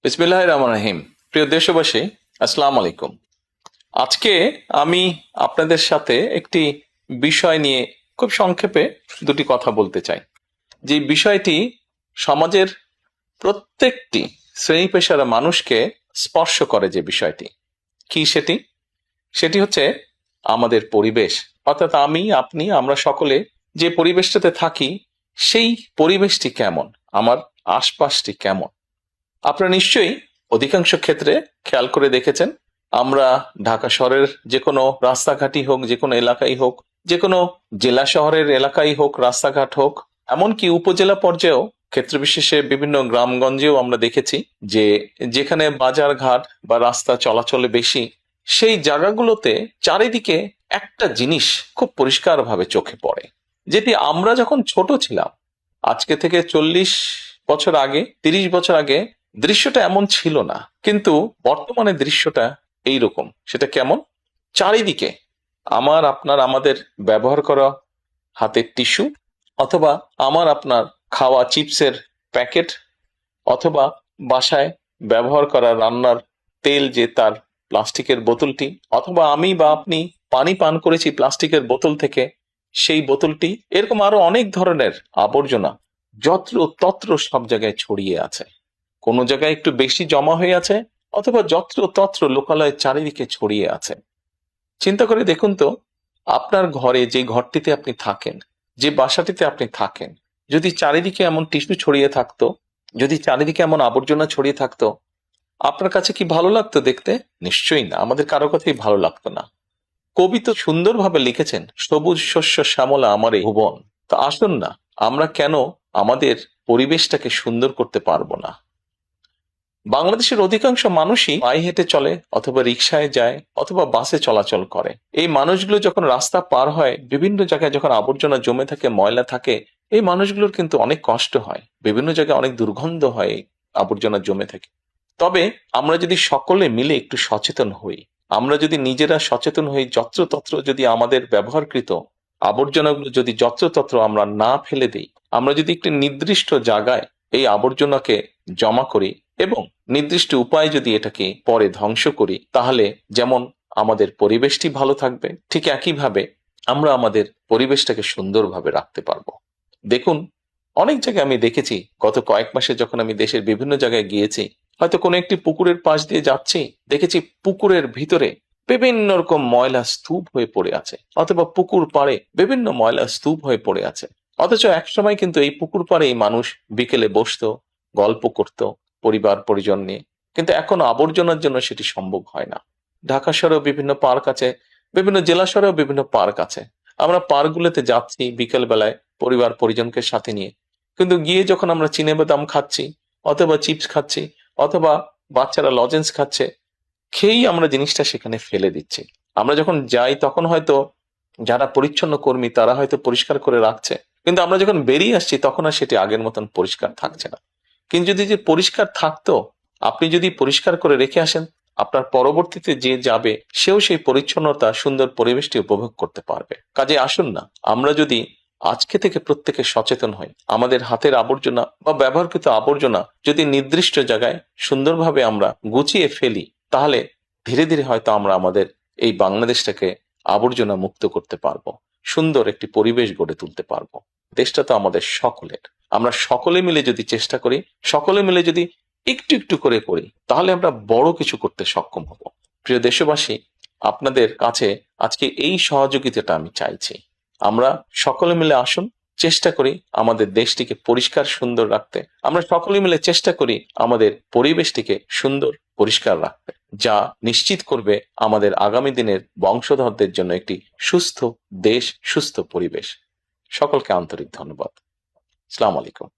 বিসমিল্লাহির রহমানির রহিম। প্রিয় দেশবাসী, আসসালামু আলাইকুম। আজকে আমি আপনাদের সাথে একটি বিষয় নিয়ে খুব সংক্ষেপে দুটি কথা বলতে চাই। যে বিষয়টি সমাজের প্রত্যেকটি শ্রেণী পেশার মানুষকে স্পর্শ করে। যে বিষয়টি কি সেটি হচ্ছে আমাদের পরিবেশ। অর্থাৎ আমি, আপনি, আমরা সকলে যে পরিবেশটাতে থাকি সেই পরিবেশটি কেমন, আমার আশপাশটি কেমন। আপনারা নিশ্চয়ই অধিকাংশ ক্ষেত্রে খেয়াল করে দেখেছেন, আমরা ঢাকা শহরের যে কোনো রাস্তাঘাটই হোক, যে কোনো এলাকাই হোক, যে কোনো জেলা শহরের এলাকাই হোক, রাস্তাঘাট হোক, এমনকি উপজেলা পর্যায়েও ক্ষেত্র বিশেষে বিভিন্ন গ্রামগঞ্জেও আমরা দেখেছি যে যেখানে বাজার ঘাট বা রাস্তা চলাচলে বেশি, সেই জায়গাগুলোতে চারিদিকে একটা জিনিস খুব পরিষ্কারভাবে চোখে পড়ে, যেটি আমরা যখন ছোট ছিলাম, আজকে থেকে 40 বছর আগে, 30 বছর আগে দৃশ্যটা এমন ছিল না, কিন্তু বর্তমানে দৃশ্যটা এইরকম। সেটা কেমন? চারিদিকে আমার আপনার আমাদের ব্যবহার করা হাতের টিস্যু, অথবা আমার আপনার খাওয়া চিপসের প্যাকেট, অথবা বাসায় ব্যবহার করা রান্নার তেল যে তার প্লাস্টিকের বোতলটি, অথবা আমি বা আপনি পানি পান করেছি প্লাস্টিকের বোতল থেকে সেই বোতলটি, এরকম আরো অনেক ধরনের আবর্জনা যত্র তত্র সব জায়গায় ছড়িয়ে আছে। কোনো জায়গায় একটু বেশি জমা হয়ে আছে, অথবা যত্র তত্র লোকালয়ে চারিদিকে ছড়িয়ে আছে। চিন্তা করে দেখুন তো, আপনার ঘরে, যে ঘরটিতে আপনি থাকেন, যে বাসাটিতে আপনি থাকেন, যদি চারিদিকে এমন টিস্যু ছড়িয়ে থাকতো, যদি চারিদিকে এমন আবর্জনা ছড়িয়ে থাকতো, আপনার কাছে কি ভালো লাগতো দেখতে? নিশ্চয়ই না, আমাদের কারো কথাই ভালো লাগতো না। কবি তো সুন্দরভাবে লিখেছেন, সবুজ শস্য শ্যামলা আমার এই ভুবন। তো আসুন না, আমরা কেন আমাদের পরিবেশটাকে সুন্দর করতে পারবো না? বাংলাদেশের অধিকাংশ মানুষই পায়ে হেঁটে চলে, অথবা রিকশায় যায়, অথবা বাসে চলাচল করে। এই মানুষগুলো যখন রাস্তা পার হয়, বিভিন্ন জায়গায় যখন আবর্জনা জমে থাকে, ময়লা থাকে, এই মানুষগুলোর কিন্তু অনেক কষ্ট হয়, বিভিন্ন জায়গায় অনেক দুর্গন্ধ হয় আবর্জনা জমে থাকে। তবে আমরা যদি সকলে মিলে একটু সচেতন হই, আমরা যদি নিজেরা সচেতন হই, যত্রতত্র যদি আমাদের ব্যবহারকৃত আবর্জনাগুলো যদি যত্রতত্র আমরা না ফেলে দিই, আমরা যদি একটি নির্দিষ্ট জায়গায় এই আবর্জনাকে জমা করি এবং নির্দিষ্ট উপায়ে যদি এটাকে পরে ধ্বংস করি, তাহলে যেমন আমাদের পরিবেশটি ভালো থাকবে, ঠিক একইভাবে আমরা আমাদের পরিবেশটাকে সুন্দরভাবে রাখতে পারবো। দেখুন, অনেক জায়গায় আমি দেখেছি, গত কয়েক মাসে যখন আমি দেশের বিভিন্ন জায়গায় গিয়েছি, হয়তো কোনো একটি পুকুরের পাশ দিয়ে যাচ্ছি, দেখেছি পুকুরের ভিতরে বিভিন্ন রকম ময়লা স্তূপ হয়ে পড়ে আছে, অথবা পুকুর পাড়ে বিভিন্ন ময়লা স্তূপ হয়ে পড়ে আছে। অথচ একসময় কিন্তু এই পুকুর পাড়ে মানুষ বিকেলে বসতো, গল্প করত পরিবার পরিজন নিয়ে, কিন্তু এখন আবর্জনার জন্য সেটি সম্ভব হয় না। ঢাকা শহরেও বিভিন্ন পার্ক আছে, বিভিন্ন জেলা শহরেও বিভিন্ন পার্ক আছে। আমরা পার্কগুলোতে যাচ্ছি বিকেল বেলায় পরিবার পরিজনকে সাথে নিয়ে, কিন্তু গিয়ে যখন আমরা চিনে বাদাম খাচ্ছি, অথবা চিপস খাচ্ছি, অথবা বাচ্চারা লজেন্স খাচ্ছে, খেয়েই আমরা জিনিসটা সেখানে ফেলে দিচ্ছি। আমরা যখন যাই তখন হয়তো যারা পরিচ্ছন্ন কর্মী তারা হয়তো পরিষ্কার করে রাখছে, কিন্তু আমরা যখন বেরিয়ে আসছি তখন আর সেটি আগের মতন পরিষ্কার থাকছে না। কিন্তু যদি যে পরিষ্কার থাকতো, আপনি যদি পরিষ্কার করে রেখে আসেন, আপনার পরবর্তীতে যে যাবে সেও সেই পরিচ্ছন্নতা, সুন্দর পরিবেশটি উপভোগ করতে পারবে। কাজে আসুন না, আমরা যদি আজকে থেকে প্রত্যেকে সচেতন হই, আমাদের হাতের আবর্জনা বা ব্যবহারকৃত আবর্জনা যদি নির্দিষ্ট জায়গায় সুন্দরভাবে আমরা গুছিয়ে ফেলি, তাহলে ধীরে ধীরে হয়তো আমরা আমাদের এই বাংলাদেশটাকে আবর্জনা মুক্ত করতে পারবো, সুন্দর একটি পরিবেশ গড়ে তুলতে পারবো। দেশটা তো আমাদের সকলের। আমরা সকলে মিলে যদি চেষ্টা করি, সকলে মিলে যদি একটু একটু করে করি, তাহলে আমরা বড় কিছু করতে সক্ষম হব। প্রিয় দেশবাসী, আপনাদের কাছে আজকে এই সহযোগিতাটা আমি চাইছি। আমরা সকলে মিলে আসুন, চেষ্টা করি আমাদের দেশটিকে পরিষ্কার সুন্দর রাখতে। আমরা সকলে মিলে চেষ্টা করি আমাদের পরিবেশটিকে সুন্দর পরিষ্কার রাখতে, যা নিশ্চিত করবে আমাদের আগামী দিনের বংশধরদের জন্য একটি সুস্থ দেশ, সুস্থ পরিবেশ। সকলকে আন্তরিক ধন্যবাদ। আসসালামু আলাইকুম।